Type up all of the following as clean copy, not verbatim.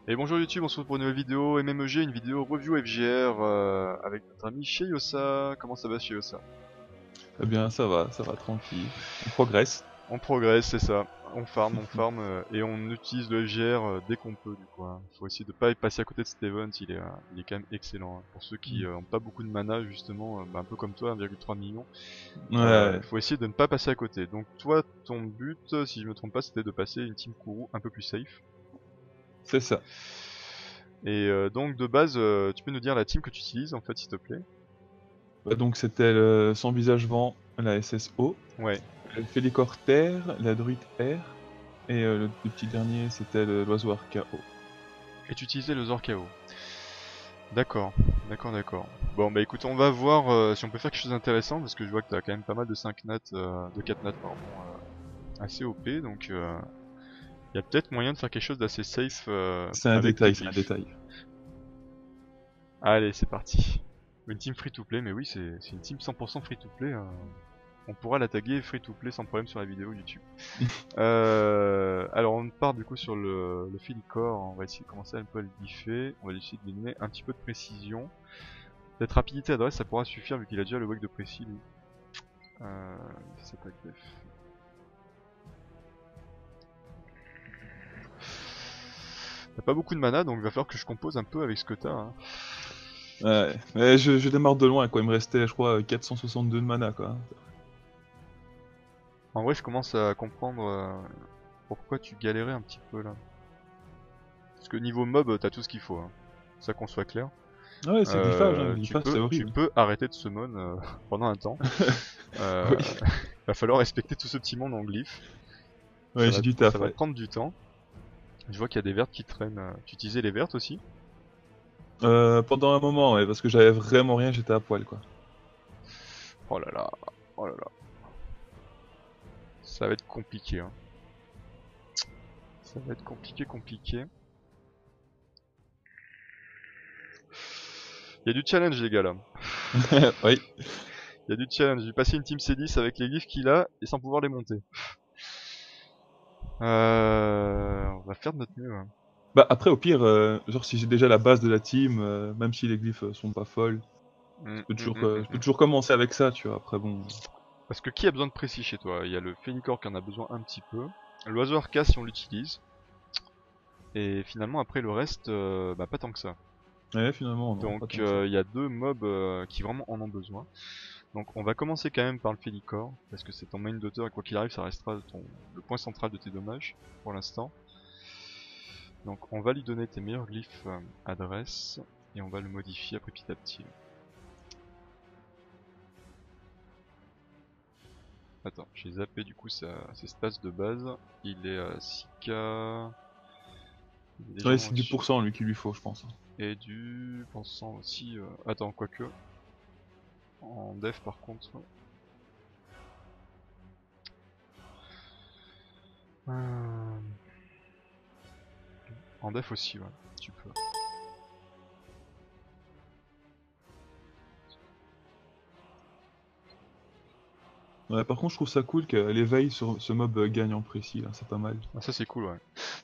Et bonjour YouTube, on se retrouve pour une nouvelle vidéo MMEG, une vidéo review FGR avec notre ami Sheyosa. Comment ça va Sheyosa? Eh bien, ça va, tranquille. On progresse. On progresse, c'est ça. On farm et on utilise le FGR dès qu'on peut du coup, hein. Faut essayer de pas y passer à côté de cet event, il est quand même excellent, hein. Pour ceux qui ont pas beaucoup de mana justement, un peu comme toi, 1,3 million, Ouais, faut essayer de ne pas passer à côté. Donc toi, ton but, si je me trompe pas, c'était de passer une team Kuru un peu plus safe. c'est ça. Et donc de base, tu peux nous dire la team que tu utilises en fait s'il te plaît? Bah, donc, c'était Sans Visage Vent, la SSO, Ouais. le Félicor Terre, la Druide R, et le petit dernier, c'était l'Oiseau Archao. Et tu utilisais le Zorkao. D'accord, d'accord. Bon bah écoute, on va voir si on peut faire quelque chose d'intéressant parce que je vois que t'as quand même pas mal de 5 nats, de 4 nats pardon, assez OP donc il y a peut-être moyen de faire quelque chose d'assez safe C'est un avec tes détail, c'est un glyphes. détail. Allez, c'est parti. Une team free to play, mais oui, c'est une team 100% free to play. On pourra la taguer free to play sans problème sur la vidéo YouTube. Alors on part du coup sur le Félicor, on va essayer de commencer un peu à le biffer, on va essayer de lui donner un petit peu de précision. Peut-être rapidité adresse ça pourra suffire vu qu'il a déjà le wake de précis lui. C'est pas def. T'as pas beaucoup de mana donc il va falloir que je compose un peu avec ce que t'as, hein. Ouais, mais je démarre de loin, quoi. Il me restait, je crois, 462 de mana, quoi. En vrai je commence à comprendre pourquoi tu galérais un petit peu là. Parce que niveau mob t'as tout ce qu'il faut, hein. Ça qu'on soit clair. Ah ouais, c'est glyphage, hein. Le Tu glyphage, c'est peux, tu horrible. peux arrêter de summon pendant un temps. Oui. Euh, va falloir respecter tout ce petit monde en glyphe. Ouais, j'ai du Ça taf, va ouais. te prendre du temps. Je vois qu'il y a des vertes qui traînent. Tu utilisais les vertes aussi? Pendant un moment, ouais, parce que j'avais vraiment rien, j'étais à poil, quoi. Oh là là, oh là là. Ça va être compliqué, hein. Ça va être compliqué. Il y a du challenge les gars là. Oui. Il y a du challenge. J'ai passé une team C10 avec les glyphes qu'il a et sans pouvoir les monter. On va faire de notre mieux, hein. Bah après au pire, genre si j'ai déjà la base de la team, même si les glyphes sont pas folles, je peux Mm. toujours commencer avec ça, tu vois. Après bon, Parce que qui a besoin de précis chez toi? Il y a le Fénicor qui en a besoin un petit peu. L'oiseau Arca si on l'utilise. Et finalement après le reste, bah pas tant que ça. ouais finalement non, pas Donc tant que ça. il y a deux mobs qui vraiment en ont besoin. Donc on va commencer quand même par le Félicor, parce que c'est ton main daughter et quoi qu'il arrive ça restera le point central de tes dommages pour l'instant. Donc on va lui donner tes meilleurs glyphes adresse et on va le modifier après petit à petit. Attends, j'ai zappé du coup ses stats de base. Il est à 6k, il est Ouais, légèrement c'est du au-dessus. pourcent lui qu'il lui faut, je pense. Et du pensant aussi... Attends, quoique, en def par contre... Euh, En def aussi, ouais, tu peux. Ouais, par contre je trouve ça cool que l'éveil sur ce mob gagne en précis là, c'est pas mal. Ah, ça c'est cool, ouais.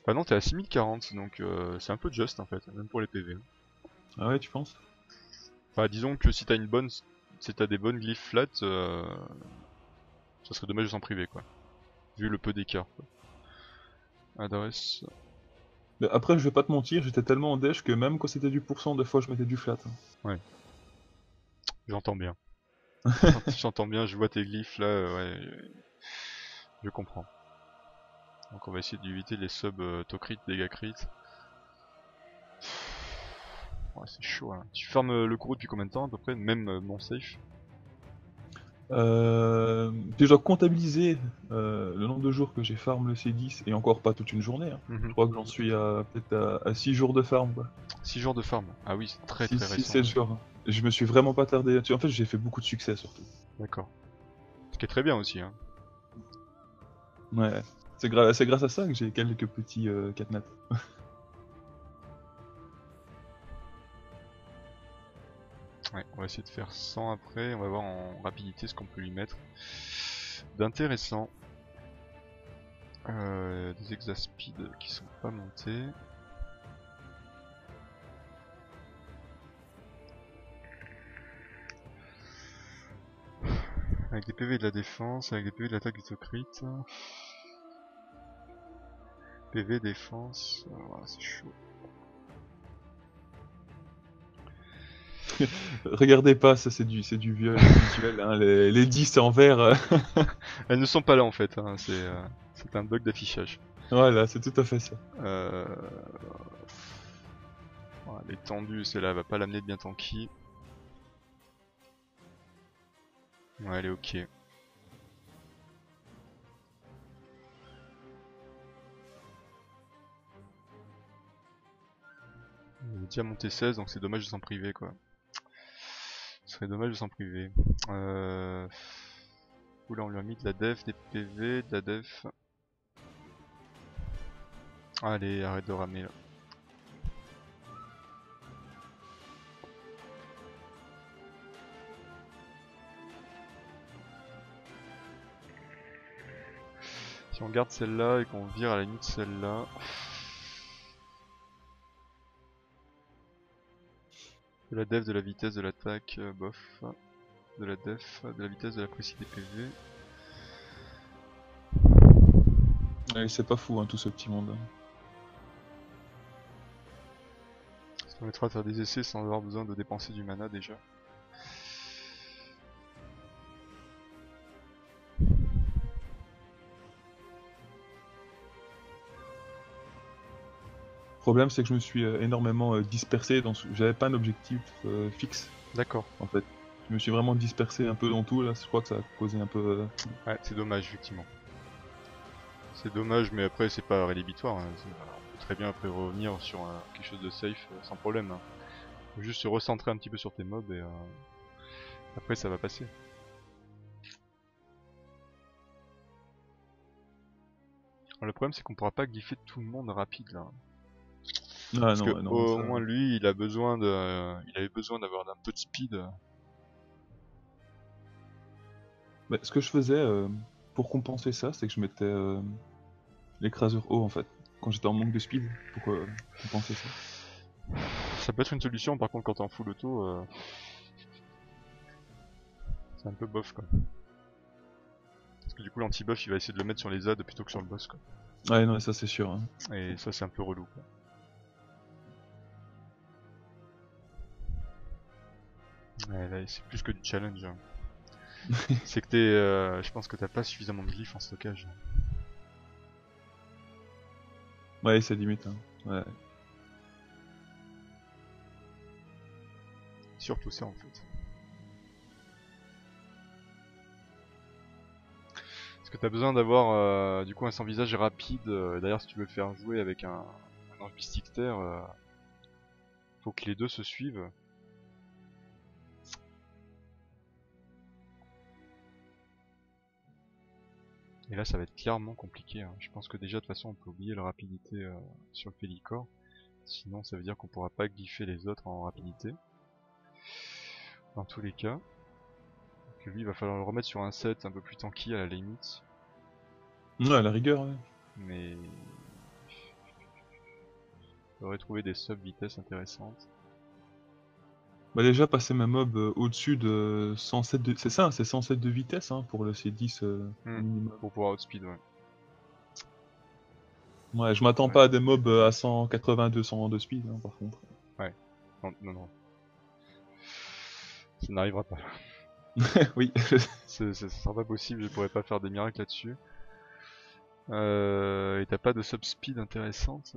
Bah non, t'es à 6040, donc c'est un peu juste en fait, même pour les PV. Ah ouais, tu penses? Enfin, disons que si t'as une bonne, si t'as des bonnes glyphes flat, ça serait dommage de s'en priver quoi, vu le peu d'écart, quoi. Adresse, Mais après je vais pas te mentir, j'étais tellement en dèche que même quand c'était du pourcent, des fois je mettais du flat, hein. ouais, j'entends bien. J'entends bien, je vois tes glyphes là, ouais, je comprends. Donc on va essayer d'éviter les subs to crit, dégâts crit. Ouais, c'est chaud, hein. Tu fermes le courroux depuis combien de temps à peu près, même non safe? Puis je dois comptabiliser le nombre de jours que j'ai farm le C10 et encore pas toute une journée, hein. Je Mhm. crois que j'en suis à peut-être à 6 jours de farm, quoi. 6 jours de farm. Ah oui, c'est très 6, très 6, récent, 7 ouais. jours. Je me suis vraiment pas tardé là-dessus. En fait, j'ai fait beaucoup de succès surtout. D'accord. Ce qui est très bien aussi, hein. Ouais. C'est grâce à ça que j'ai quelques petits catnats. Ouais, on va essayer de faire 100 après, on va voir en rapidité ce qu'on peut lui mettre d'intéressant. Des exaspeed qui sont pas montés. Avec des PV de la défense, avec des PV de l'attaque du crit. PV, défense, voilà, c'est chaud. Regardez pas, ça c'est du viol visuel, hein. Les 10 en vert. Elles ne sont pas là en fait, hein. C'est un bug d'affichage. Voilà, c'est tout à fait ça. Voilà, elle est tendue, celle-là va pas l'amener de bien tanky. Ouais, elle est ok. Il est déjà monté 16, donc c'est dommage de s'en priver quoi. Ce serait dommage de s'en priver. Oula, on lui a mis de la def, des PV, de la def. Allez, arrête de ramer là. Si on garde celle-là et qu'on vire à la limite celle-là. De la def, de la vitesse, de l'attaque, bof. De la def, de la vitesse, de la précis des PV. Ouais, c'est pas fou, hein, tout ce petit monde. Ça permettra de faire des essais sans avoir besoin de dépenser du mana déjà. Le problème, c'est que je me suis énormément dispersé. J'avais pas un objectif fixe. D'accord. En fait, je me suis vraiment dispersé un peu dans tout. Là, je crois que ça a causé un peu. Ouais, c'est dommage, effectivement. C'est dommage, mais après, c'est pas rédhibitoire. Hein. On peut très bien après revenir sur quelque chose de safe sans problème. Hein. Faut juste se recentrer un petit peu sur tes mobs et après, ça va passer. Alors, le problème, c'est qu'on pourra pas glypher tout le monde rapide là. Ah Parce que non, non, au ça... moins lui, il avait besoin d'avoir un peu de speed. Mais ce que je faisais pour compenser ça, c'est que je mettais l'écraseur haut en fait, quand j'étais en manque de speed, pour compenser ça. Ça peut être une solution, par contre, quand t'es en full auto, c'est un peu bof quoi. Parce que du coup, l'anti-buff, il va essayer de le mettre sur les ZAD plutôt que sur le boss quoi. Ouais, non, ça c'est sûr. Hein. Et ça, c'est un peu relou quoi. Ouais, là, c'est plus que du challenge. Hein. C'est que je pense que t'as pas suffisamment de glyphes en stockage. Ouais, c'est limite. Hein. Ouais. Surtout ça en fait. Parce que t'as besoin d'avoir du coup un sans-visage rapide. D'ailleurs, si tu veux le faire jouer avec un ange mystique terre, faut que les deux se suivent. Et là, ça va être clairement compliqué. Hein. Je pense que déjà, de toute façon, on peut oublier la rapidité sur le Félicor. Sinon, ça veut dire qu'on pourra pas glypher les autres en rapidité. Dans tous les cas. Donc lui, il va falloir le remettre sur un set un peu plus tanky à la limite. Ouais, à la rigueur, ouais. Mais... il faudrait trouver des sub-vitesses intéressantes. Bah déjà, passer ma mob au-dessus de 107 de... C'est ça, hein, c'est 107 de vitesse hein, pour le C10 minimum. Pour pouvoir outspeed, ouais. Ouais, je m'attends pas à des mobs à 180-200 de speed, hein, par contre. Ouais. Non, non, non. Ça n'arrivera pas. Oui. Ça sera pas possible, je pourrais pas faire des miracles là-dessus. Et t'as pas de sub-speed intéressante.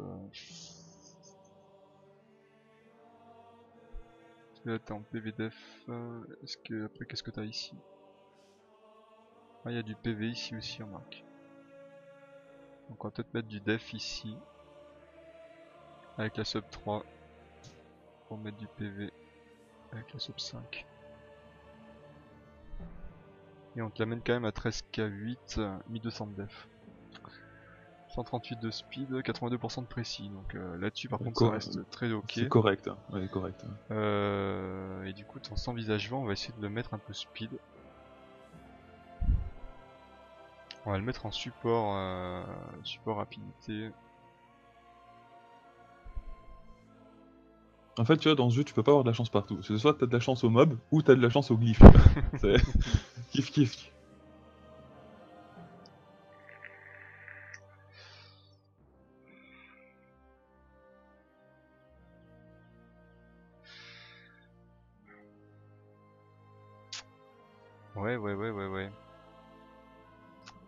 Là t'es en PVDF. Est-ce que après qu'est-ce que t'as ici? Ah, il y a du PV ici aussi, remarque. Donc on va peut-être mettre du def ici. Avec la sub 3. Pour mettre du PV. Avec la sub 5. Et on te l'amène quand même à 13k8, 1200 de def. 138 de speed, 82% de précis. Donc là-dessus par contre ça reste très ok. C'est correct, hein. Ouais, correct. Et du coup ton sans visage vent, on va essayer de le mettre un peu speed. On va le mettre en support, support rapidité. En fait, tu vois, dans ce jeu, tu peux pas avoir de la chance partout. C'est soit t'as de la chance au mob, ou t'as de la chance au glyphe. C'est kiff kiff. Ouais.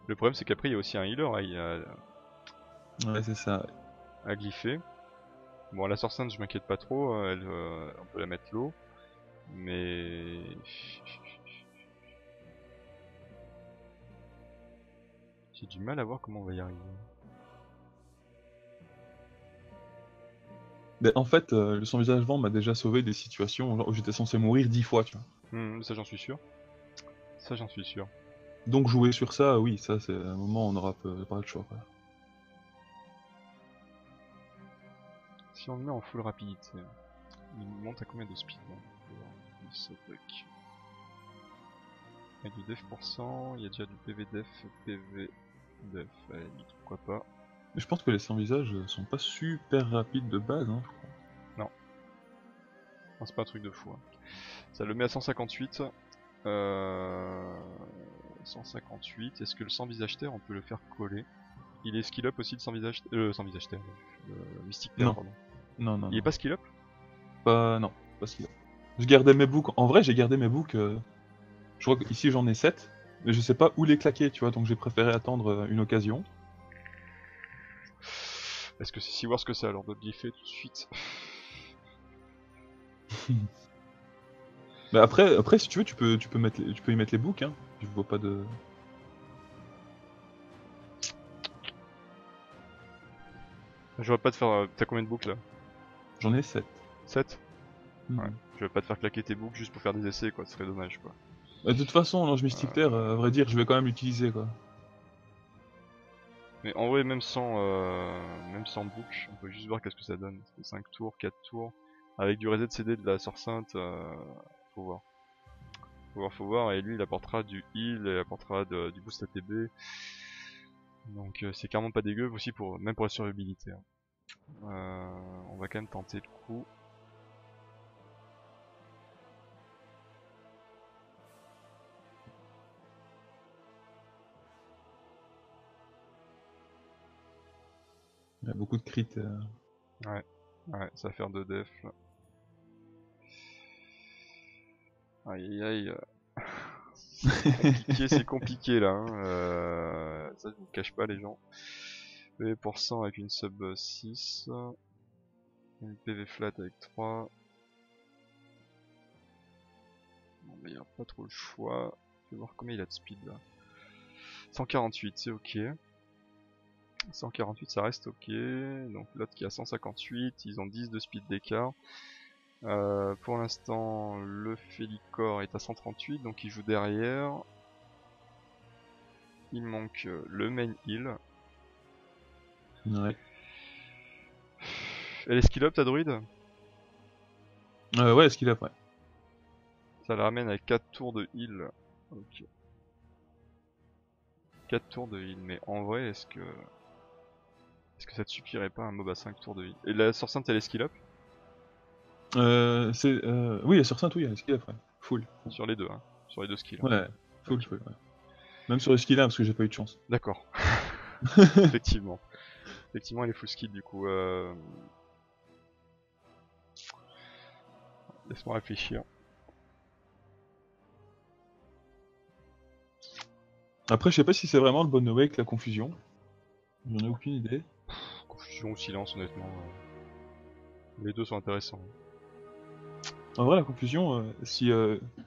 Le problème c'est qu'après il y a aussi un healer Ouais, c'est ça. à glypher. Bon, la sorcière, je m'inquiète pas trop, on peut la mettre low. Mais... J'ai du mal à voir comment on va y arriver. Mais en fait, le sans visage vent m'a déjà sauvé des situations où j'étais censé mourir 10 fois, tu vois. Ça j'en suis sûr. Ça j'en suis sûr. Donc jouer sur ça, oui, ça c'est un moment où on n'aura pas le choix, quoi. Si on le met en full rapidité, il monte à combien de speed là? Il y a du def %, il y a déjà du PV def, PV def, allez, pourquoi pas. Mais je pense que les sans visage sont pas super rapides de base, hein, je crois. Non, c'est pas un truc de fou. Hein. Ça le met à 158. 158, est-ce que le sans visage terre on peut le faire coller? Il est skill up aussi de sans visage terre, mystique terre Non, pardon. non. Il est pas skill up? Non, pas celui-là. Je gardais mes books, en vrai j'ai gardé mes books, je crois qu'ici j'en ai 7, mais je sais pas où les claquer, tu vois, donc j'ai préféré attendre une occasion. Est-ce que c'est si worse que ça alors de glypher tout de suite? Mais après si tu veux, tu peux y mettre les books, hein. Je vois pas de... Je vais pas te faire... T'as combien de boucles là? J'en ai 7. 7? Ouais. Mhm. Je vais pas te faire claquer tes boucles juste pour faire des essais quoi, ce serait dommage quoi. De toute façon, l'ange mystique terre, à vrai dire, je vais quand même l'utiliser, quoi. Mais en vrai même sans boucle, on peut juste voir qu'est-ce que ça donne. 5 tours, 4 tours. Avec du reset CD de la sort sainte, faut voir. Faut voir, et lui il apportera du heal, il apportera du boost ATB. Donc c'est clairement pas dégueu aussi même pour la survivabilité. Hein. On va quand même tenter le coup. Il y a beaucoup de crits. Ouais, ça va faire 2 def. Aïe aïe aïe. C'est compliqué là. Hein. Ça je vous cache pas les gens. PV pour 100 avec une sub 6. Une PV flat avec 3. Bon bah y a pas trop le choix. Je vais voir combien il a de speed là. 148 c'est ok. 148 ça reste ok. Donc l'autre qui a 158, ils ont 10 de speed d'écart. Pour l'instant le Félicor est à 138 donc il joue derrière. Il manque le main heal. Ouais. Elle est skill up ta druide? Ouais, ce qu'il a, ouais. Ça la ramène à 4 tours de heal. Ok. 4 tours de heal, mais en vrai est-ce que ça te suffirait pas un mob à 5 tours de heal? Et la sort sainte elle est skill up? Oui, sur Saint, oui, ce qu'il a, ouais. Full. Sur les deux, hein. Sur les deux skills. Hein. Ouais, full, Ok. full, ouais. Même sur le skill parce que j'ai pas eu de chance. D'accord. Effectivement. Effectivement elle est full skill du coup. Laisse-moi réfléchir. Après, je sais pas si c'est vraiment le bon way avec la confusion. J'en ai aucune idée. Confusion ou silence honnêtement. Les deux sont intéressants. En vrai, la confusion, si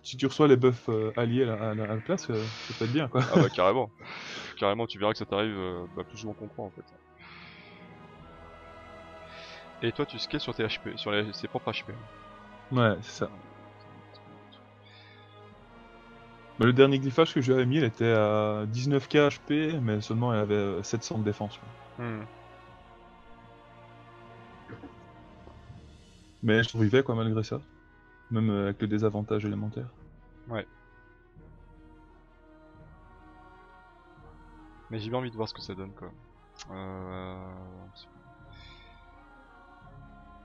tu reçois les buffs alliés à la place, ça peut être bien, quoi. Ah bah carrément. Carrément tu verras que ça t'arrive plus souvent qu'on croit en fait. Et toi tu scales sur tes HP, sur ses propres HP. Ouais, c'est ça. Bah, le dernier glyphage que je lui avais mis, il était à 19k HP, mais seulement il avait 700 de défense. Quoi. Mais je survivais quoi malgré ça, même avec le désavantage élémentaire. Ouais. Mais j'ai bien envie de voir ce que ça donne quoi.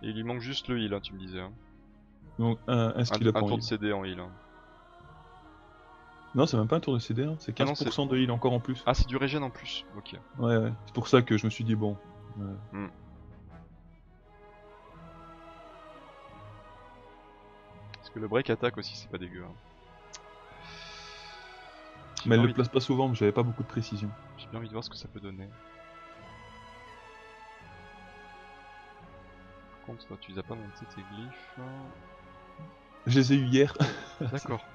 Et il lui manque juste le heal, hein, tu me disais. Hein. Donc un skill up Un en tour heal. de CD en heal. Hein. Non, c'est même pas un tour de CD, hein. C'est Ah non, 15% de heal encore en plus. Ah, c'est du régène en plus. Ok. Ouais, ouais. C'est pour ça que je me suis dit, bon. Hmm. Parce que le break attack aussi, c'est pas dégueu. Hein. Mais elle le place pas souvent, mais j'avais pas beaucoup de précision. J'ai bien envie de voir ce que ça peut donner. Par contre, toi, tu les as pas monté tes glyphes. Je les ai eu hier. D'accord.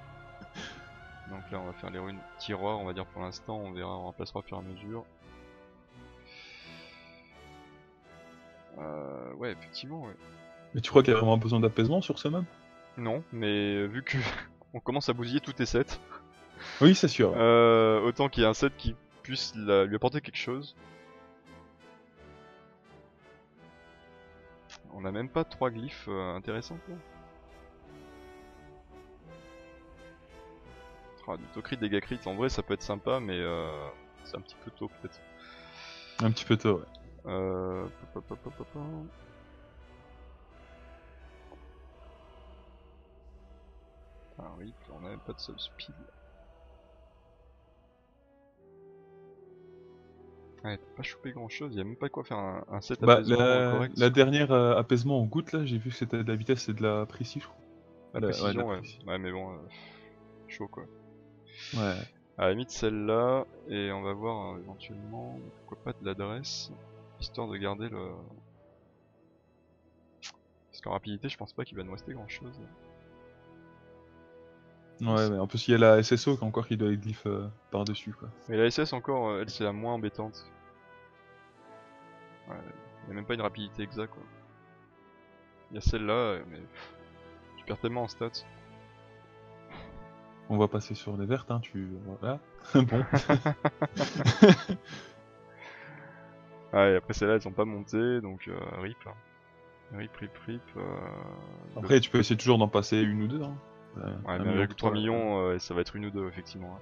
Donc là, on va faire les runes tiroirs, on va dire pour l'instant. On verra, on remplacera au fur et à mesure. Ouais, effectivement, ouais. Mais tu crois qu'il y a vraiment besoin d'apaisement sur ce mob? Non, mais vu que on commence à bousiller tous tes sets, Oui, c'est sûr. Ouais. autant qu'il y ait un set qui puisse lui apporter quelque chose. On a même pas 3 glyphes intéressants quoi. Ah, du taux crit, dégâts crit, en vrai ça peut être sympa, mais c'est un petit peu tôt peut-être. Un petit peu tôt, ouais. Ah oui, on a même pas de sub speed. Ouais, t'as pas chopé grand chose, y'a même pas quoi faire un set Bah, apaisement correct. la dernière apaisement en goutte, là, j'ai vu que c'était de la vitesse et de la précision, je crois. La précision, ouais. Ouais, mais bon, chaud quoi. Ouais. À la limite celle-là, et on va voir éventuellement, pourquoi pas de l'adresse, histoire de garder le... Parce qu'en rapidité, je pense pas qu'il va nous rester grand chose. Ouais, mais en plus il y a la SSO qui encore qui doit être glyph par-dessus, quoi. Mais la SS encore, elle c'est la moins embêtante. Ouais, il y a même pas une rapidité exacte quoi. Il y a celle-là, mais tu perds tellement en stats. On va passer sur les vertes, hein, voilà. Bon. Ouais, et après celles-là elles sont pas montées, donc rip. Rip. Après, tu peux essayer toujours d'en passer une ou deux, hein. Ouais, mais avec 3 millions, ça va être une ou deux, effectivement. Hein.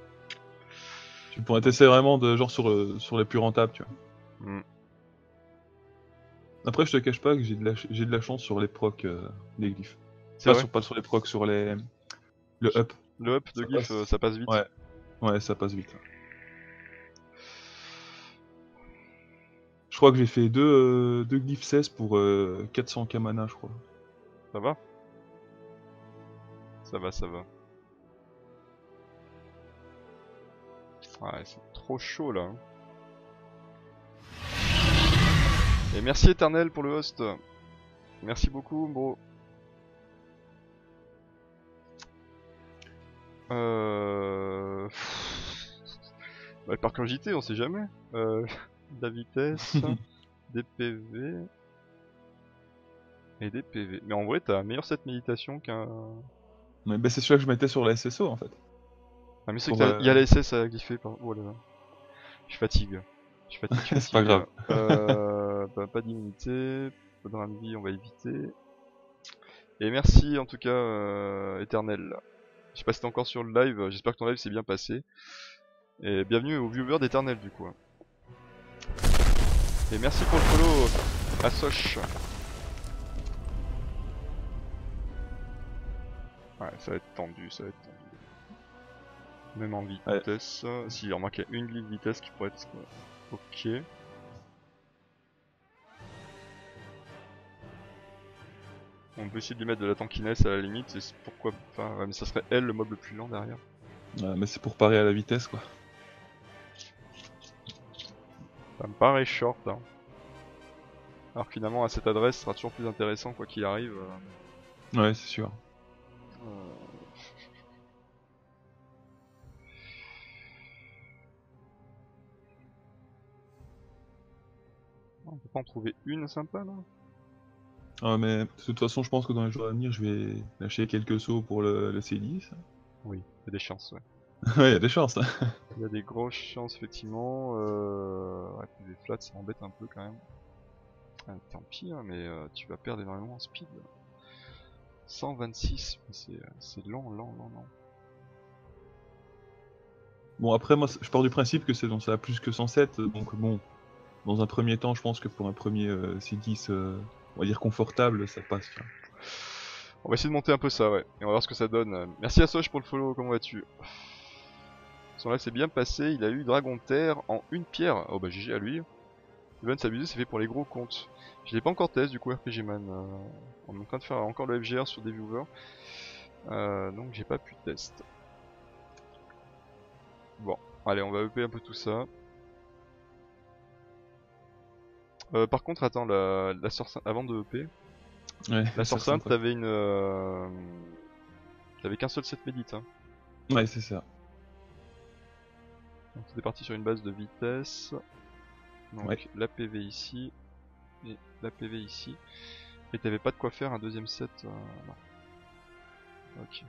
Tu pourrais tester vraiment de genre sur les plus rentables, tu vois. Mm. Après, je te cache pas que j'ai de la chance sur les procs des glyphes. C'est vrai. Pas sur les procs, sur le up. Le up de glyph, ça passe vite. Ouais, ça passe vite. Je crois que j'ai fait deux glyphes 16 pour 400k mana, je crois. Ça va. Ça va. Ouais, c'est trop chaud là. Hein. Et merci Éternel pour le host. Merci beaucoup, bro. Bah, par curiosité, on sait jamais. De la vitesse, des PV et des PV. Mais en vrai, t'as un meilleur set méditation qu'un. Mais bah, c'est celui que je mettais sur la SSO en fait. Ah, mais c'est qu'il y a la SS à griffer par. Oh là là. Je fatigue. C'est pas grave. Bah, pas d'immunité, pas de rame de vie, on va éviter. Et merci en tout cas, Éternel. Je sais pas si t'es encore sur le live, j'espère que ton live s'est bien passé. Et bienvenue aux viewers d'Éternel du coup. Et merci pour le follow à Soch. Ouais, ça va être tendu. Même en vitesse. Ouais. Si, remarque, il y a une ligne vitesse qui pourrait être... Ok. On peut essayer de lui mettre de la tankiness à la limite, et pourquoi pas... Ouais, mais ça serait elle le mob le plus lent derrière. Ouais, mais c'est pour parer à la vitesse quoi. Ça me paraît short. Hein. Alors que finalement, à cette adresse, ce sera toujours plus intéressant quoi qu'il arrive. Ouais, c'est sûr. On peut pas en trouver une sympa là? Ah, mais de toute façon, je pense que dans les jours à venir, je vais lâcher quelques sauts pour le C10. Oui, il y a des chances, ouais. Ouais, il y a des chances. Hein. Il y a des grosses chances, effectivement. Ouais, puis les flats, ça m'embête un peu quand même. Ah, tant pis, hein, mais tu vas perdre énormément en speed. 126, c'est lent. Bon, après, moi, je pars du principe que c'est ça a plus que 107, donc bon, dans un premier temps, je pense que pour un premier C10, on va dire confortable, ça passe. Tu vois. On va essayer de monter un peu ça, ouais. Et on va voir ce que ça donne. Merci à Soch pour le follow, comment vas-tu? Son live s'est bien passé, il a eu Dragon Terre en une pierre. Oh bah GG à lui. Il va s'amuser, c'est fait pour les gros comptes. Je l'ai pas encore test du coup RPG Man. On est en train de faire encore le FGR sur des viewers. Donc j'ai pas pu test. Bon, allez on va EP un peu tout ça. Par contre attends, la sorte avant de EP, Ouais, la ça sorte sainte ressemble t'avais une... T'avais qu'un seul set médite hein. pas. Ouais, c'est ça. Donc t'es parti sur une base de vitesse. Donc Ouais. la PV ici. Et la PV ici. Et t'avais pas de quoi faire un deuxième set non. Ok.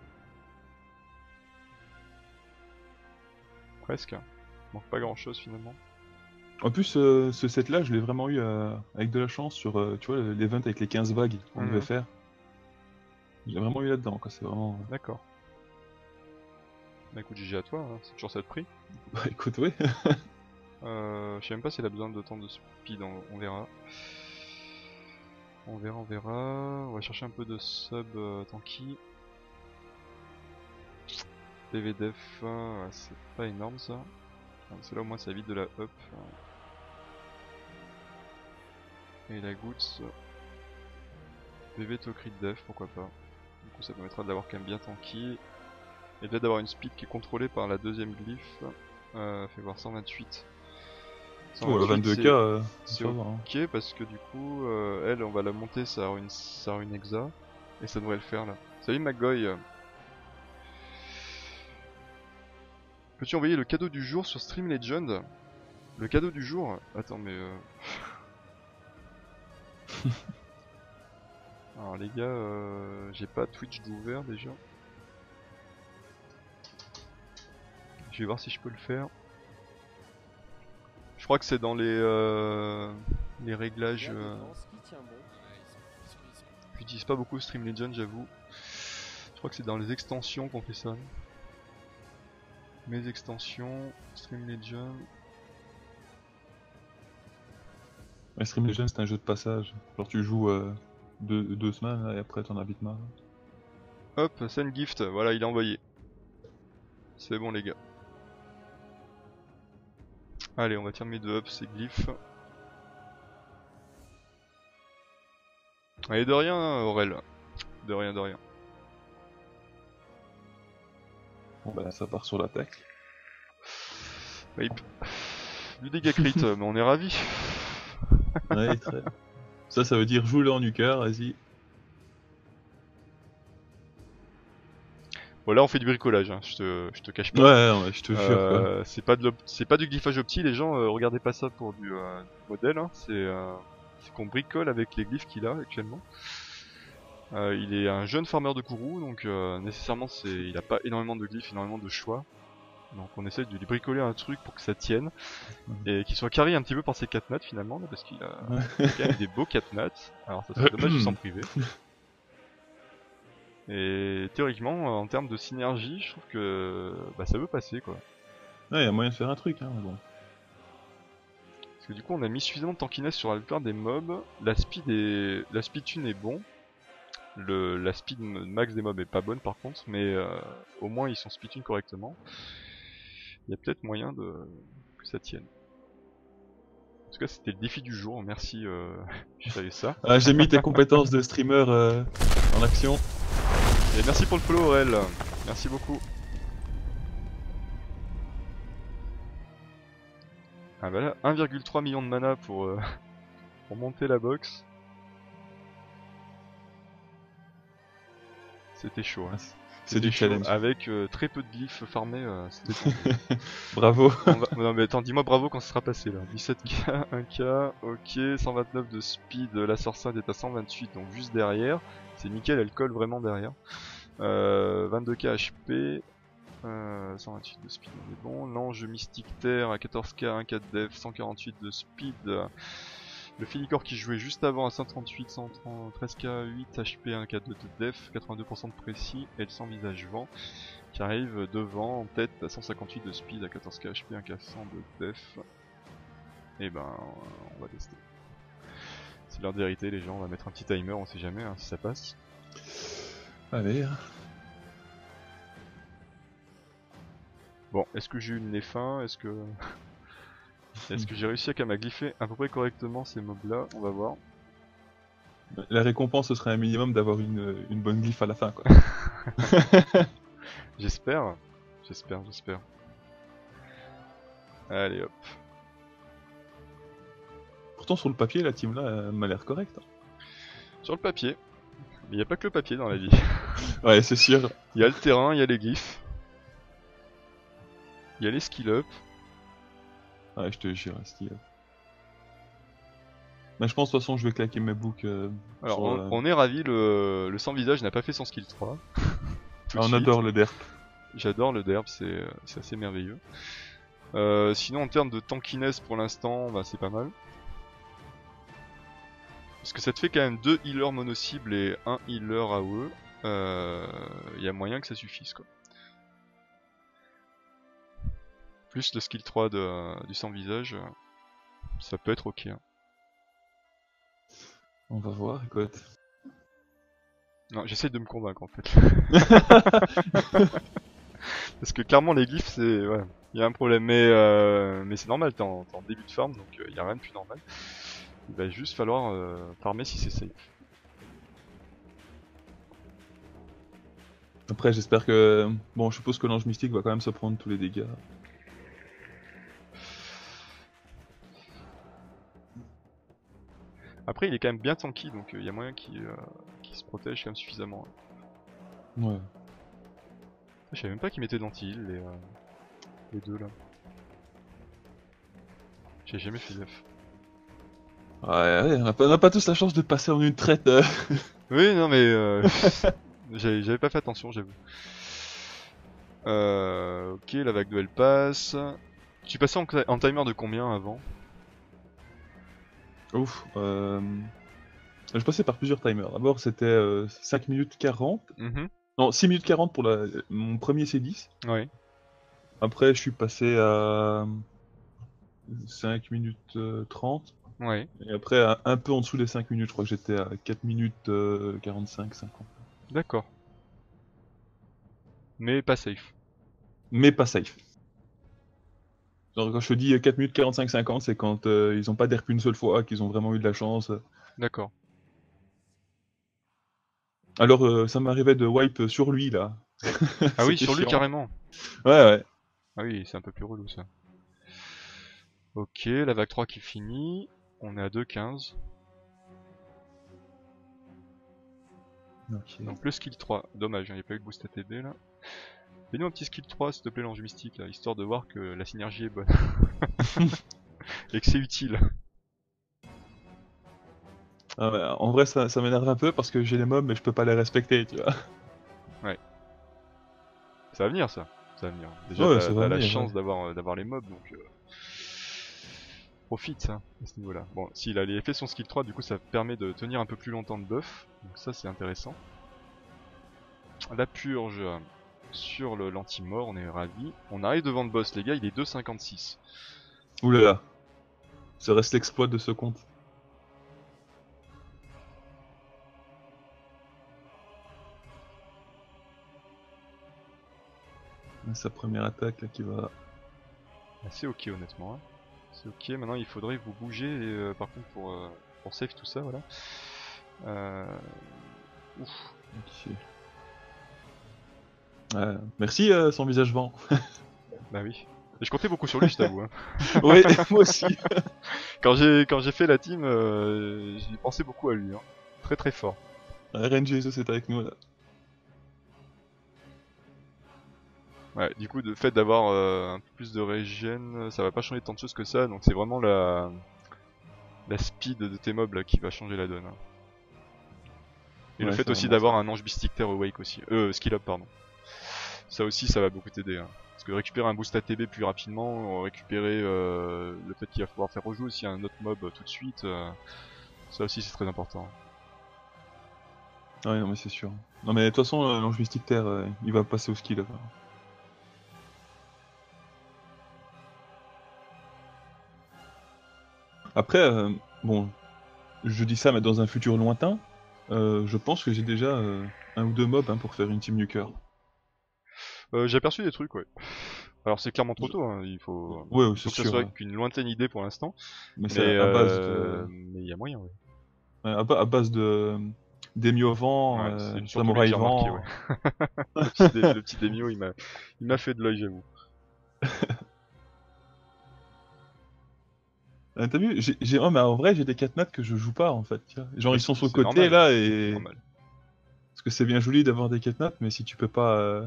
Presque. Manque pas grand chose finalement. En plus, ce set-là, je l'ai vraiment eu avec de la chance sur, tu vois, l'event avec les 15 vagues qu'on devait faire. J'ai vraiment eu là-dedans, quoi. C'est vraiment. D'accord. Bah écoute, GG à toi, hein. C'est toujours ça de prix. Bah écoute, oui. Je sais même pas s'il a besoin de temps de speed, on verra. On verra, on verra. On va chercher un peu de sub tanky. PV def, ouais, c'est pas énorme ça. C'est là au moins ça évite de la up. Et la goutte. PV to crit def, pourquoi pas. Du coup ça permettra de l'avoir quand même bien tanky. Et de d'avoir une speed qui est contrôlée par la deuxième glyphe. Fait voir 128. Oh, la 22K, c'est ça va. Hein. ok parce que du coup, elle, on va la monter, ça a une hexa. Et ça devrait le faire là. Salut Magoy. Peux-tu envoyer le cadeau du jour sur Stream Legend? Le cadeau du jour? Attends, mais alors les gars, j'ai pas Twitch d'ouvert déjà. Je vais voir si je peux le faire. Je crois que c'est dans les réglages. J'utilise pas beaucoup Stream Legend, j'avoue. Je crois que c'est dans les extensions qu'on fait ça. Mes extensions, Stream Legend. Ouais, Stream Legends, c'est un jeu de passage. Genre, tu joues 2 semaines là, et après, t'en as vite marre. Hop, send gift, voilà, il est envoyé. C'est bon, les gars. Allez, on va terminer de up ces glyphes. Allez, de rien, hein, Aurel. De rien, de rien. Bon, bah, ça part sur l'attaque. Oui. Du dégât crit, mais on est ravis. Ouais, très. Ça veut dire joue-le en nuker, vas-y. Bon, là, on fait du bricolage, hein, je te cache pas. Ouais, je te jure, quoi. C'est pas du glyphage opti, les gens, regardez pas ça pour du modèle, hein. C'est qu'on bricole avec les glyphes qu'il a actuellement. Il est un jeune farmer de Kourou, donc nécessairement il a pas énormément de glyphes, énormément de choix. Donc on essaie de lui bricoler un truc pour que ça tienne et qu'il soit carré un petit peu par ses 4 nats finalement, là, parce qu'il a quand même des beaux 4 nats. Alors ça serait dommage de s'en priver. Et théoriquement, en termes de synergie, je trouve que bah, ça veut passer quoi. Ouais, y a moyen de faire un truc, hein, mais bon. Parce que du coup on a mis suffisamment de tankiness sur la plupart des mobs, la speed tune est bon. La speed max des mobs est pas bonne par contre, mais au moins ils sont speed tune correctement. Il y a peut-être moyen que ça tienne. En tout cas c'était le défi du jour, merci, je savais ça. Ah, j'ai mis tes compétences de streamer en action. Et merci pour le follow Aurel, merci beaucoup. Ah bah là, 1,3 million de mana pour monter la box. C'était chaud. Hein. C'est du challenge. Avec très peu de glyphes farmés, c'était Bravo. Non mais attends, dis-moi bravo quand ce sera passé là. 17k, 1k, ok, 129 de speed, la sorcière est à 128, donc juste derrière. C'est nickel, elle colle vraiment derrière. 22k HP, 128 de speed, on est bon. L'ange mystique terre à 14k, 1k de def, 148 de speed. Le Félicor qui jouait juste avant à 138, 113k, 8 HP, 1k de def, 82% de précis, et le sans visage vent qui arrive devant en tête à 158 de speed, à 14k HP, 1k 100 de def. Et ben on va tester. C'est l'heure de vérité, les gens. On va mettre un petit timer, on sait jamais si ça passe. Allez. Bon, est-ce que j'ai eu le nez fin? Est-ce que j'ai réussi à quand même à glypher à peu près correctement ces mobs là? On va voir. La récompense, ce serait un minimum d'avoir une bonne glyphe à la fin, quoi. J'espère. Allez hop. Pourtant, sur le papier, la team là, elle m'a l'air correcte. Sur le papier. Mais il n'y a pas que le papier dans la vie. Ouais, c'est sûr. Il y a le terrain, il y a les glyphes. Il y a les skill up. Ouais, je te jure, style. Mais je pense de toute façon je vais claquer mes books. Alors on est ravis, le sans visage n'a pas fait son skill 3. Tout de on suite. adore le derp. J'adore le derp, c'est assez merveilleux. Sinon en termes de tankiness pour l'instant, bah, c'est pas mal. Parce que ça te fait quand même 2 healers mono-cibles et 1 healer AOE. Il y a moyen que ça suffise quoi. Plus le skill 3 du sans visage, ça peut être ok. Hein. On va voir, écoute. Non, j'essaie de me convaincre en fait. Parce que clairement les glyphes c'est... Ouais, il y a un problème. Mais c'est normal, t'es en début de farm, donc il y a rien de plus normal. Il va juste falloir farmer si c'est safe. Après j'espère que... Bon, je suppose que l'ange mystique va quand même se prendre tous les dégâts. Après il est quand même bien tanky, donc il y a moyen qu'il se protège quand même suffisamment. Ouais. Je savais même pas qu'ils mettaient de l'anti-heal les deux là. J'ai jamais fait gaffe. Ouais, on a pas tous la chance de passer en une traite. Oui, non mais j'avais pas fait attention, j'avoue. Ok, la vague d'eau elle passe. Tu passais en timer de combien avant? Ouf. Je passais par plusieurs timers. D'abord c'était 5 minutes 40. Non, 6 minutes 40 pour mon premier C10. Ouais. Après je suis passé à 5 minutes 30. Ouais. Et après un peu en dessous des 5 minutes, je crois que j'étais à 4 minutes 45, 50. D'accord. Mais pas safe. Mais pas safe. Genre, quand je te dis 4 minutes 45, 50, c'est quand ils ont pas derp une seule fois, qu'ils ont vraiment eu de la chance. D'accord. Alors ça m'arrivait de wipe sur lui là. Ah oui, C'était sur lui chiant. carrément. Ouais, ouais. Ah oui, c'est un peu plus relou ça. Ok, la vague 3 qui finit. On est à 2,15. Ok. Donc le skill 3, dommage, il n'y a pas eu de boost ATB là. Fais-nous un petit skill 3 s'il te plaît l'ange mystique là, histoire de voir que la synergie est bonne. Et que c'est utile. Ah ouais, en vrai ça m'énerve un peu parce que j'ai les mobs mais je peux pas les respecter, tu vois. Ouais. Ça va venir ça. Ça va venir. Déjà Ouais, ça va t'as la venir, chance ouais. d'avoir les mobs donc... Profite ça, à ce niveau là. Bon, s'il a fait son skill 3 du coup ça permet de tenir un peu plus longtemps de buff. Donc ça c'est intéressant. La purge sur l'anti-mort, on est ravis. On arrive devant le boss les gars, il est 2,56. Oulala. Ça reste l'exploit de ce compte. Sa première attaque là qui va... C'est ok honnêtement. Hein. C'est ok, maintenant il faudrait vous bouger et, par contre pour save tout ça, voilà. Ouf. Ok. Merci son visage vent. Bah oui. Et je comptais beaucoup sur lui, je t'avoue. Hein. Ouais, moi aussi. Quand j'ai fait la team, j'ai pensé beaucoup à lui. Hein. Très très fort. RNG Jesus est avec nous là. Ouais, du coup, le fait d'avoir un peu plus de régène, ça va pas changer tant de choses que ça, donc c'est vraiment la speed de tes mobs là qui va changer la donne. Hein. Et Ouais, le fait aussi d'avoir un ange Bisticter awake aussi. Skill up, pardon. Ça aussi, ça va beaucoup t'aider. Hein. Parce que récupérer un boost ATB plus rapidement, récupérer le fait qu'il va falloir faire rejouer aussi un autre mob tout de suite, ça aussi c'est très important. Ouais, non, mais c'est sûr. Non, mais de toute façon, l'ange mystique terre, il va passer au skill. Enfin. Après, bon, je dis ça, mais dans un futur lointain, je pense que j'ai déjà un ou deux mobs hein, pour faire une team nuker. J'ai aperçu des trucs, ouais. Alors c'est clairement trop Je- tôt, hein. Il Ouais, faut c'est que ça sûr, soit hein. qu'une lointaine idée pour l'instant, Mais c'est mais à base de, mais il y a moyen, ouais. à base de Demio vent, Ouais, c'est surtout lui que Samouraï j'ai remarqué, ouais. vent. Le petit Demio, il m'a fait de l'œil, j'avoue. T'as vu, oh, mais en vrai, j'ai des catnats que je joue pas en fait. Tu vois. Genre, Bah, ils sont sur le c'est côté normal, là c'est et. normal. Parce que c'est bien joli d'avoir des catnats, mais si tu peux pas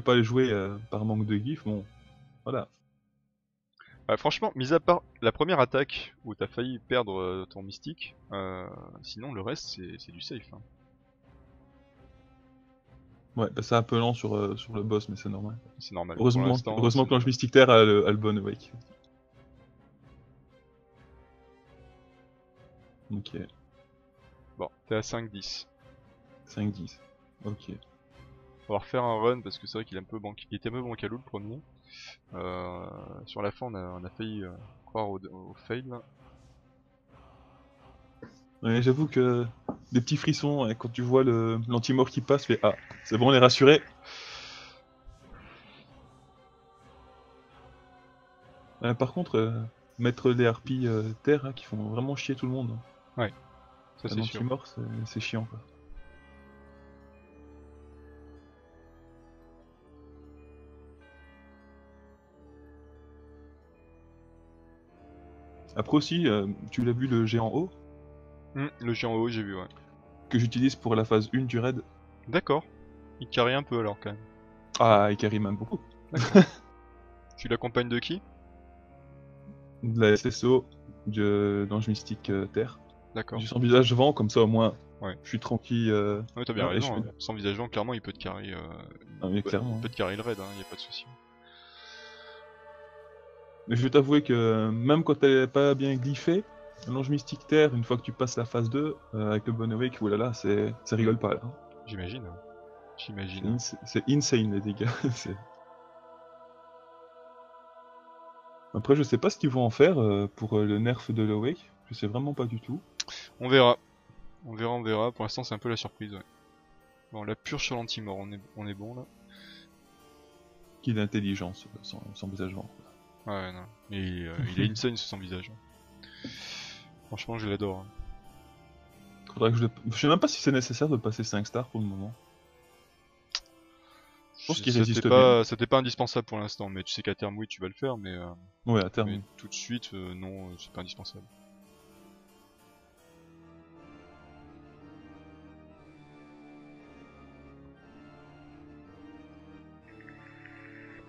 les jouer par manque de gif, bon, voilà. Bah, franchement, mis à part la première attaque où t'as failli perdre ton mystique, sinon le reste c'est du safe, hein. Ouais, bah, c'est un peu lent sur le boss, mais c'est normal. C'est normal. Pour Heureusement, l'instant, heureusement c'est que l'ange normal. mystique terre a le bon awake. Ok, Bon, t'es à 5-10. 5-10. Ok. On va refaire un run parce que c'est vrai qu'il est il était un peu bancalou le premier. Sur la fin, on a failli croire au fail. Là. Ouais, j'avoue que des petits frissons quand tu vois l'anti-mort qui passe, mais ah, c'est bon, on est rassuré. Par contre, mettre les harpies terre hein, qui font vraiment chier tout le monde. Ouais, ça Un c'est sûr. anti-mort, c'est chiant quoi. Après aussi, tu l'as vu le géant haut Le géant haut, j'ai vu, ouais. que j'utilise pour la phase 1 du raid. D'accord. Il carry un peu alors quand même. Ah, il carry même beaucoup. D'accord. Tu l'accompagnes de qui? De la SSO, d'Ange Mystique Terre. D'accord. J'ai son visage vent, comme ça au moins Ouais. je suis tranquille. Ouais, t'as bien Et je raison, fais. hein. Sans visage clairement, il peut te carry. Ah, mais Il clairement. peut te carry le raid, hein, y a pas de souci. Mais je vais t'avouer que même quand elle est pas bien glyphée, l'Ange Mystique Terre, une fois que tu passes la phase 2, avec le Bon Awake, oulala, ça rigole pas là. J'imagine. Hein. J'imagine. C'est insane les dégâts. Après, je sais pas ce qu'ils vont en faire pour le nerf de l'Awake. Je sais vraiment pas du tout. On verra. On verra, on verra. Pour l'instant, c'est un peu la surprise, ouais. Bon, la purge sur l'anti-mort, on est bon là. Qu'il a intelligence, sans visage vent. Ouais, non. Mais il est insane sur son visage. Franchement, je l'adore. Hein. Faudrait que je sais même pas si c'est nécessaire de passer 5 stars pour le moment. Je pense qu'il résiste bien. C'était pas indispensable pour l'instant, mais tu sais qu'à terme, oui, tu vas le faire, Ouais, à terme. mais tout de suite, non, c'est pas indispensable.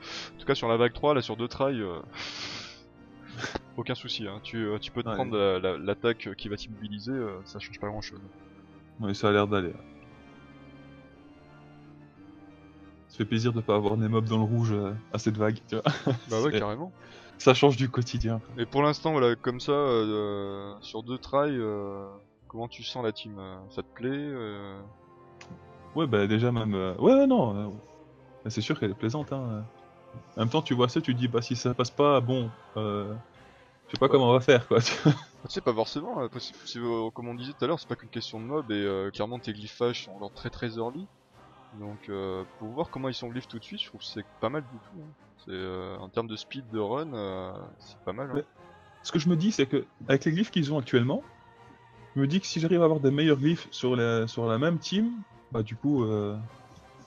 En tout cas, sur la vague 3, là, sur 2 trails, aucun souci. Hein. Tu peux te Ouais. prendre l'attaque qui va t'immobiliser, ça change pas grand chose. Ouais, ça a l'air d'aller. Ça fait plaisir de pas avoir des mobs dans le rouge à cette vague, tu vois. Bah ouais, carrément. Ça change du quotidien. Et pour l'instant, voilà, comme ça, sur 2 trails, comment tu sens la team? Ça te plaît? Ouais, bah déjà même. Ouais, non. C'est sûr qu'elle est plaisante. Hein. En même temps, tu vois ça, tu te dis, bah si ça passe pas, bon. Je sais pas Bah, comment on va faire, quoi. tu sais, pas forcément, comme on disait tout à l'heure, c'est pas qu'une question de mob, et clairement tes glyphages sont encore très très early. Donc pour voir comment ils sont glyphes tout de suite, je trouve que c'est pas mal du tout. Hein. En termes de speed de run, c'est pas mal. Hein. Mais ce que je me dis, c'est que avec les glyphes qu'ils ont actuellement, je me dis que si j'arrive à avoir des meilleurs glyphes sur la même team, bah du coup,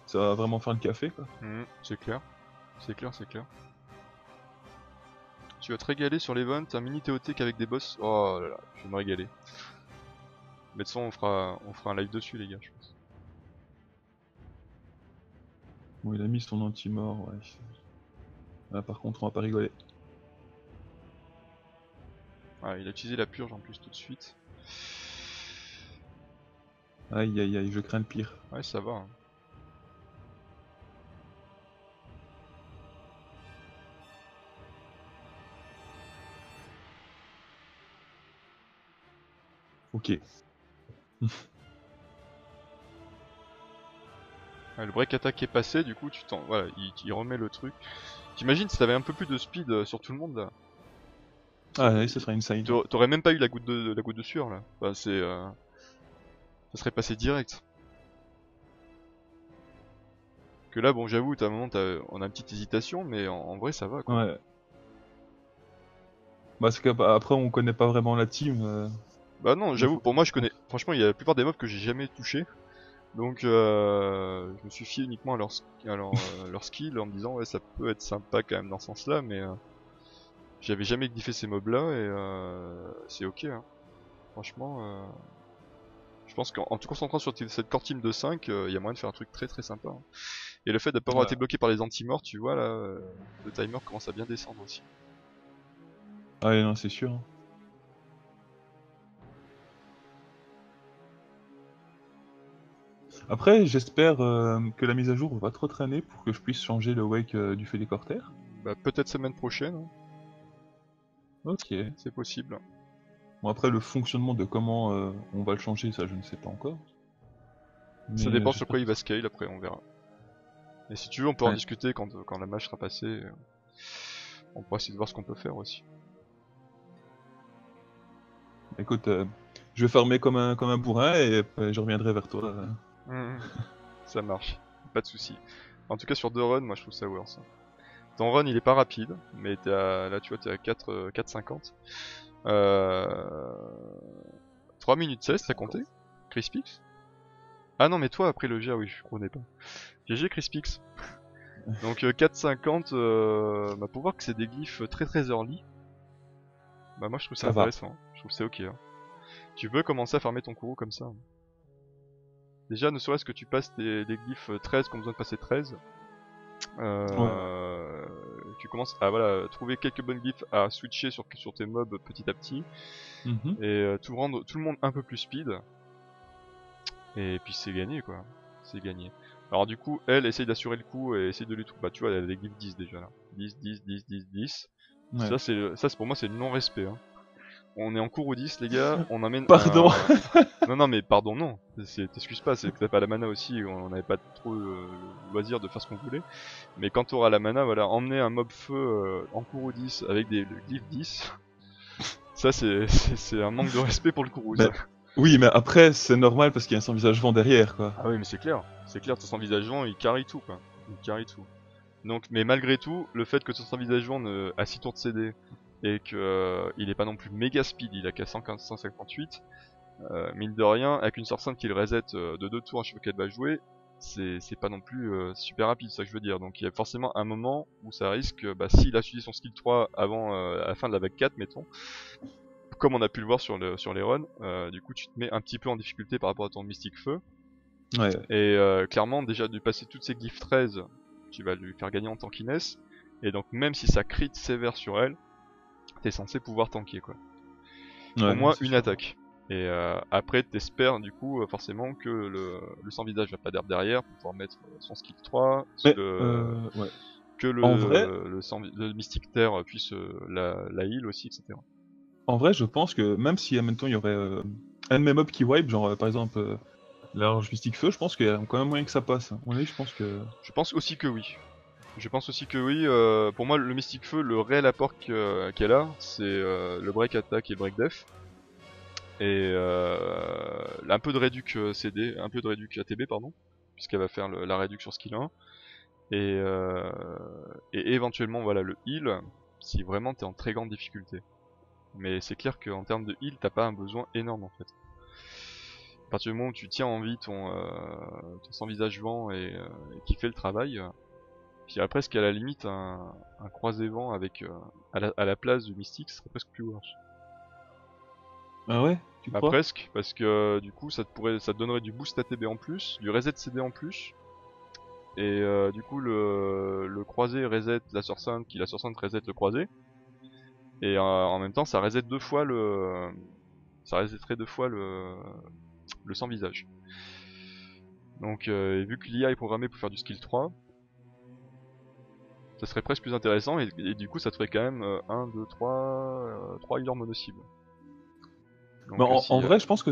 ça va vraiment faire le café, quoi. C'est clair, c'est clair, c'est clair. Tu vas te régaler sur l'event, un mini TOT qu'avec des boss. Oh là là, je vais me régaler. Mais de toute façon, on fera un live dessus, les gars, je pense. Bon, il a mis son anti-mort, ouais. Là, par contre, on va pas rigoler. Ouais, il a utilisé la purge en plus tout de suite. Aïe aïe aïe, je crains le pire. Ouais, ça va. Hein. Ok. Ouais, le break attack est passé, du coup, voilà, il remet le truc. T'imagines si t'avais un peu plus de speed sur tout le monde là. Ah oui, ce sera insane. T'aurais même pas eu la goutte de sueur là. Enfin, ça serait passé direct. Que là, bon, j'avoue, t'as un moment, on a une petite hésitation, mais en vrai, ça va quoi. Ouais. Bah, c'est qu'après, on connaît pas vraiment la team. Bah non, Il j'avoue, faut... pour moi, je connais. Franchement, il y a la plupart des mobs que j'ai jamais touché. Donc, je me suis fié uniquement leur skill en me disant, ouais, ça peut être sympa quand même dans ce sens-là, mais j'avais jamais glyphé ces mobs là et c'est ok. Hein. Franchement, je pense qu'en te concentrant sur cette core team de 5, il y a moyen de faire un truc très très sympa. Hein. Et le fait de pas avoir Ouais. été bloqué par les anti-morts, tu vois là, le timer commence à bien descendre aussi. Ah ouais, non, c'est sûr. Hein. Après, j'espère que la mise à jour va trop traîner pour que je puisse changer le wake du fait des cortères. Bah peut-être semaine prochaine, hein, Ok. c'est possible. Bon, après, le fonctionnement de comment on va le changer, ça, je ne sais pas encore. Ça Mais dépend sur j'espère quoi il que va scale après, on verra. Et si tu veux, on peut en ouais. discuter quand la match sera passée. On pourra essayer de voir ce qu'on peut faire aussi. Écoute, je vais farmer comme un bourrin et je reviendrai vers toi. Ça marche, pas de soucis. En tout cas sur 2 runs, moi je trouve ça worse. Ton run il est pas rapide, mais là tu vois t'es à 4,50. 3 minutes 16, t'as compté Crispix? Ah non mais toi après le GA, oui je connais pas. GG Crispix. Donc 4,50, bah pour voir que c'est des glyphes très très early, bah moi je trouve ça Ça va. intéressant, je trouve que c'est ok. Hein. Tu peux commencer à farmer ton Kourou comme ça. Déjà ne serait-ce que tu passes des glyphes 13 qui ont besoin de passer 13. Ouais. Tu commences à voilà, trouver quelques bonnes glyphes à switcher sur tes mobs petit à petit Mhm. et rendre tout le monde un peu plus speed et puis c'est gagné quoi, c'est gagné. Alors du coup elle essaye d'assurer le coup et essaye de lui trouver, bah tu vois elle a des glyphes 10 déjà là, 10, 10, 10, 10, 10. Ouais. Ça c'est pour moi c'est le non-respect hein. On est en cours au 10 les gars, on amène Pardon. un... Non non mais pardon non, t'excuses pas, c'est que t'as pas la mana aussi, on n'avait pas trop le loisir de faire ce qu'on voulait. Mais quand t'auras la mana, voilà, emmener un mob feu en Kourou 10 avec le glyph 10, ça c'est un manque de respect pour le Kourou Mais ça. oui, mais après, c'est normal parce qu'il y a un sans visage vent derrière, quoi. Ah oui mais c'est clair, ton envisagement il carry tout quoi, il carry tout. Donc, mais malgré tout, le fait que ton envisagement a 6 tours de CD et que il est pas non plus méga speed, il a qu'à 158, mine de rien, avec une sorceinte qui le reset de 2 tours à chaque fois qu'elle va jouer, c'est pas non plus super rapide, c'est ça que je veux dire. Donc il y a forcément un moment où ça risque, bah, s'il a suivi son skill 3 avant à la fin de la vague 4, mettons, comme on a pu le voir sur les runs, du coup tu te mets un petit peu en difficulté par rapport à ton Mystique Feu. Ouais. Et clairement, déjà de passer toutes ces glyphes 13, tu vas lui faire gagner en tankiness. Et donc même si ça crit sévère sur elle, t'es censé pouvoir tanker quoi. Au Ouais, non, moins c'est une sûr. attaque. Et après t'espères du coup forcément que le sans visage va pas d'herbe derrière pour pouvoir mettre son skill 3, Mais, ouais. que En vrai, le mystique terre puisse la heal aussi, etc. je pense que même si, admettons, il y aurait un de mes mobs qui wipe, genre par exemple l'arche mystique feu, je pense qu'il y a quand même moyen que ça passe. À mon avis, je pense que. Je pense aussi que oui. Je pense aussi que oui. Pour moi, le mystique feu, le réel apport qu'elle a, c'est le break attack et le break def. Et un peu de réduc CD, un peu de réduc ATB pardon, puisqu'elle va faire la réduc sur skill 1. Et éventuellement voilà le heal, si vraiment t'es en très grande difficulté. Mais c'est clair qu'en termes de heal, t'as pas un besoin énorme en fait. À partir du moment où tu tiens en vie ton sans visage vent et qui fait le travail, puis après presque à la limite un croisé vent avec à la place du mystique, ce serait presque plus worse. Ah ouais, tu Bah crois? presque, parce que du coup ça te donnerait du boost ATB en plus, du reset CD en plus, et du coup le croisé reset la Sorsante, qui la Sorsante reset le croisé, et en même temps ça reset ça resetterait 2 fois le sans visage. Donc et vu que l'IA est programmée pour faire du skill 3, ça serait presque plus intéressant, et du coup ça te ferait quand même 1, 2, 3, 3 healers mono-cibles. Mais Donc en si... vrai, je pense que.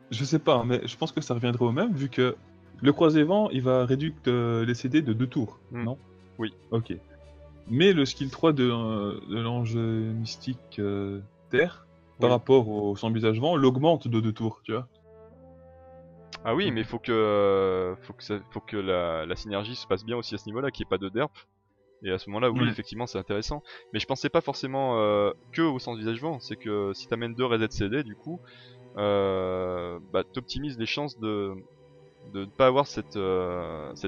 Je sais pas, hein, mais je pense que ça reviendrait au même, vu que le croisé vent, il va réduire les CD de 2 tours, hmm, non? oui. Ok. Mais le skill 3 de l'ange mystique terre, par Oui. rapport au sans visage vent, l'augmente de 2 tours, tu vois. Ah oui, mais faut que la synergie se passe bien aussi à ce niveau-là, qu'il n'y ait pas de derp. Et à ce moment-là, oui, Ouais. effectivement, c'est intéressant. Mais je pensais pas forcément que au sens visage vent. C'est que si t'amènes 2 reset CD, du coup, bah, t'optimises les chances de ne pas avoir cette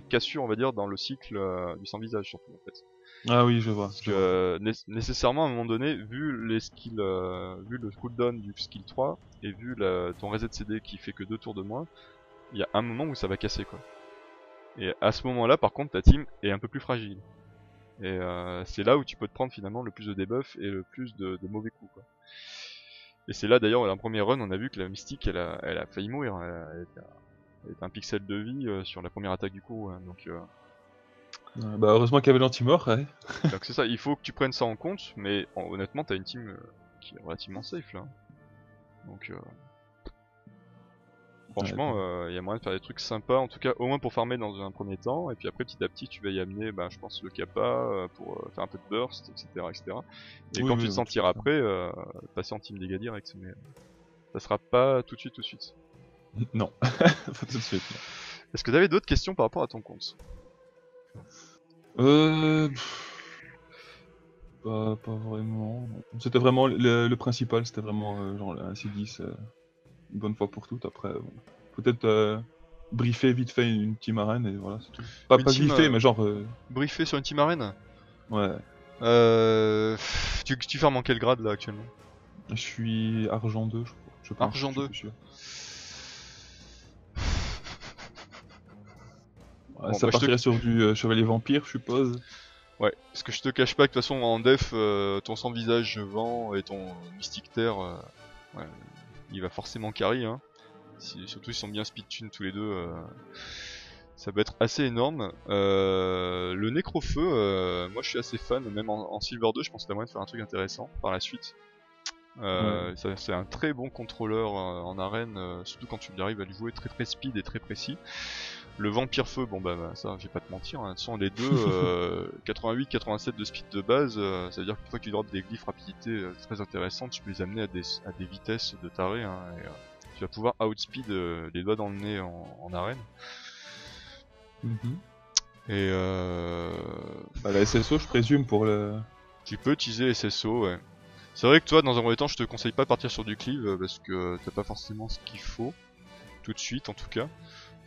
cassure, on va dire, dans le cycle du sans visage, surtout, en fait. Ah oui, je vois, Parce je vois. que nécessairement, à un moment donné, vu les skills, vu le cooldown du skill 3, et vu ton reset CD qui fait que 2 tours de moins, il y a un moment où ça va casser, quoi. Et à ce moment-là, par contre, ta team est un peu plus fragile. Et c'est là où tu peux te prendre finalement le plus de debuff et le plus de mauvais coups, quoi. Et c'est là d'ailleurs, dans le premier run, on a vu que la mystique, elle a failli mourir. Elle était un pixel de vie sur la première attaque du coup. Hein, Bah heureusement qu'il y avait l'anti-mort, ouais. donc c'est ça, il faut que tu prennes ça en compte, mais honnêtement, t'as une team qui est relativement safe là. Donc Ouais, franchement, il y a moyen de faire des trucs sympas, en tout cas au moins pour farmer dans un premier temps, et puis après petit à petit tu vas y amener, je pense, le kappa pour faire un peu de burst, etc. etc. Et oui, quand tu oui, te oui, tout à sentiras fait. après, passer en team dégâts direct, mais ça sera pas tout de suite, tout de suite. Non, pas tout de suite. Non. Est-ce que t'avais d'autres questions par rapport à ton compte? Pff, pas vraiment. C'était vraiment le principal, c'était vraiment genre un C10, une bonne fois pour toutes. Après, bon, peut-être briefer vite fait une team arène et voilà, c'est tout. Une Pas team griffer, mais genre, briefée sur une team arène? ouais. Tu farmes en quel grade là actuellement? Je suis argent 2, je crois. Je pense, Argent je suis 2. plus sûr. Ouais, Bon ça bah je te... partirait sur du chevalier vampire, je suppose. Ouais, parce que je te cache pas que de toute façon en def, ton sans visage vent et ton mystique terre, ouais, il va forcément carry hein. Surtout ils sont bien speed tune tous les deux, ça peut être assez énorme. Le nécrofeu, moi je suis assez fan, même en Silver 2 je pense que t'as moyen de faire un truc intéressant par la suite. Ouais. C'est un très bon contrôleur en arène, surtout quand tu arrives à le jouer très très speed et très précis. Le vampire feu, bon ça je vais pas te mentir, hein, ce sont les deux 88-87 de speed de base, ça veut dire qu'une fois que tu drops des glyphes rapidité très intéressantes, tu peux les amener à des vitesses de taré, hein, et tu vas pouvoir outspeed les doigts dans le nez en arène. Mhm. Et Bah, la SSO, je présume, pour le. tu peux utiliser SSO, ouais. C'est vrai que toi, dans un premier temps, je te conseille pas de partir sur du cleave parce que t'as pas forcément ce qu'il faut, tout de suite en tout cas.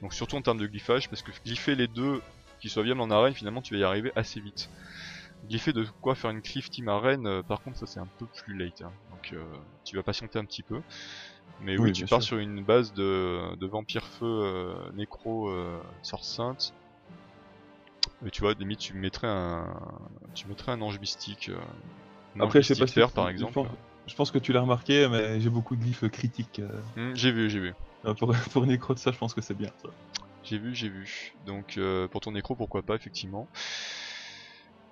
Donc surtout en termes de glyphage, parce que glypher les deux qui soient viables en arène, finalement tu vas y arriver assez vite. Glypher de quoi faire une cleave team arène, par contre ça c'est un peu plus late, hein. Donc tu vas patienter un petit peu. Mais oui, Oui, tu bien pars sûr. sur une base de vampire feu, nécro, sort sainte. Et tu vois, limite tu mettrais un ange mystique, un ange Après, je sais pas mystique si. terre par exemple. Je pense que tu l'as remarqué, mais j'ai beaucoup de glyphes critiques. J'ai vu, j'ai vu. Pour Necro de ça, je pense que c'est bien ça. J'ai vu, j'ai vu. Donc pour ton nécro, pourquoi pas, effectivement.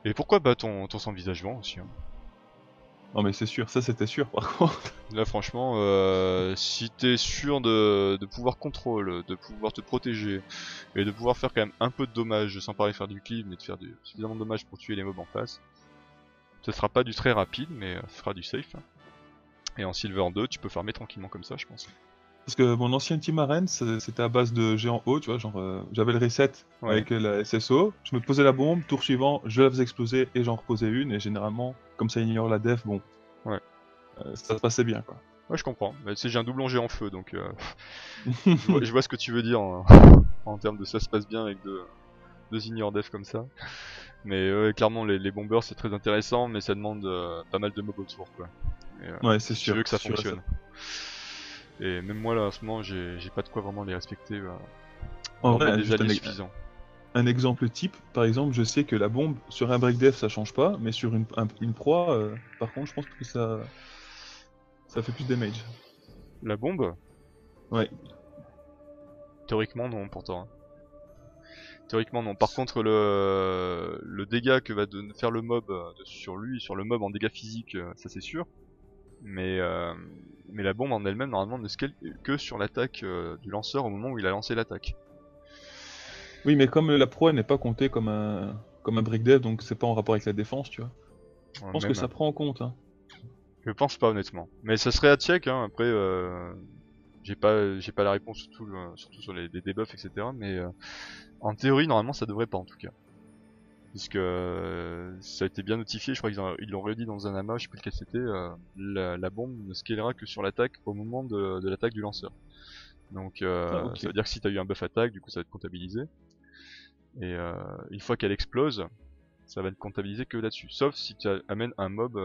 Et pourquoi pas ton sans visage vent aussi, hein. Non, mais c'est sûr, ça c'était sûr par contre. Là franchement, si t'es sûr de pouvoir contrôle, de pouvoir te protéger, et de pouvoir faire quand même un peu de dommages, sans parler de faire du cleave, mais de faire suffisamment de dommages pour tuer les mobs en face, ce sera pas du très rapide, mais ce sera du safe, hein. Et en Silver 2, tu peux farmer tranquillement comme ça, je pense. Parce que mon ancien team arène, c'était à base de géants hauts, tu vois, genre j'avais le reset Ouais. avec la SSO, je me posais la bombe, tour suivant, je la faisais exploser et j'en reposais une, et généralement, comme ça ignore la def, bon, Ouais. ça se passait bien quoi. Ouais, je comprends. Mais tu sais, j'ai un doublon géant feu, donc je vois ce que tu veux dire en termes de ça se passe bien avec deux ignore def comme ça. Mais clairement, les bombers c'est très intéressant, mais ça demande pas mal de mobs autour, quoi. Et, Ouais, c'est si tu sûr, veux que ça c'est sûr et fonctionne. Et même moi là en ce moment j'ai pas de quoi vraiment les respecter. En Leur mettre vrai, des juste alliés suffisants. un exemple type, par exemple, je sais que la bombe sur un break def ça change pas, mais sur une proie, par contre, je pense que ça fait plus de damage. La bombe, Ouais. théoriquement non pourtant, hein. Théoriquement non. Par contre le dégât que va faire le mob sur lui, sur le mob en dégâts physiques, ça c'est sûr. Mais, euh, mais la bombe en elle-même normalement ne scale que sur l'attaque du lanceur au moment où il a lancé l'attaque. Oui, mais comme la proie n'est pas comptée comme comme un break dev, donc c'est pas en rapport avec la défense, tu vois. Je pense que Même, ça prend en compte, hein. je pense pas honnêtement. Mais ça serait à check, hein. Après, j'ai pas la réponse surtout sur les debuffs, etc. Mais en théorie, normalement, ça devrait pas en tout cas. Puisque ça a été bien notifié, je crois qu'ils l'ont redit dans un amas, je sais plus lequel c'était, la bombe ne scalera que sur l'attaque au moment de l'attaque du lanceur. Donc Ah, ok. ça veut dire que si t'as eu un buff attaque, du coup ça va être comptabilisé. Et une fois qu'elle explose, ça va être comptabilisé que là-dessus. Sauf si tu amènes un mob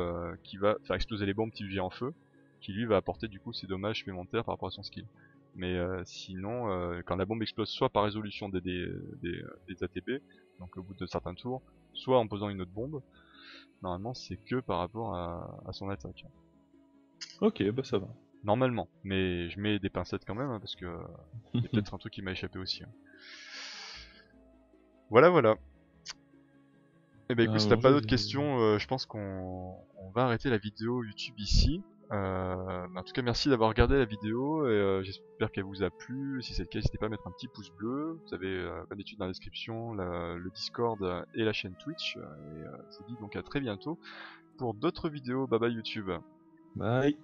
qui va faire exploser les bombes qui lui en feu, qui lui va apporter du coup ses dommages supplémentaires par rapport à son skill. Mais sinon, quand la bombe explose soit par résolution des ATB, donc au bout de certains tours, soit en posant une autre bombe, normalement c'est que par rapport à son attaque. Ok, bah ça va. Normalement, mais je mets des pincettes quand même, hein, parce que il y a peut-être un truc qui m'a échappé aussi. Hein. Voilà, voilà. Eh ben écoute, si t'as Non, pas je d'autres vais... questions, je pense qu'on va arrêter la vidéo YouTube ici. En tout cas, merci d'avoir regardé la vidéo et j'espère qu'elle vous a plu. Si c'est le cas, n'hésitez pas à mettre un petit pouce bleu. Vous avez, comme d'habitude, dans la description, le Discord et la chaîne Twitch. Et je vous dis donc à très bientôt pour d'autres vidéos. Bye bye YouTube. Bye.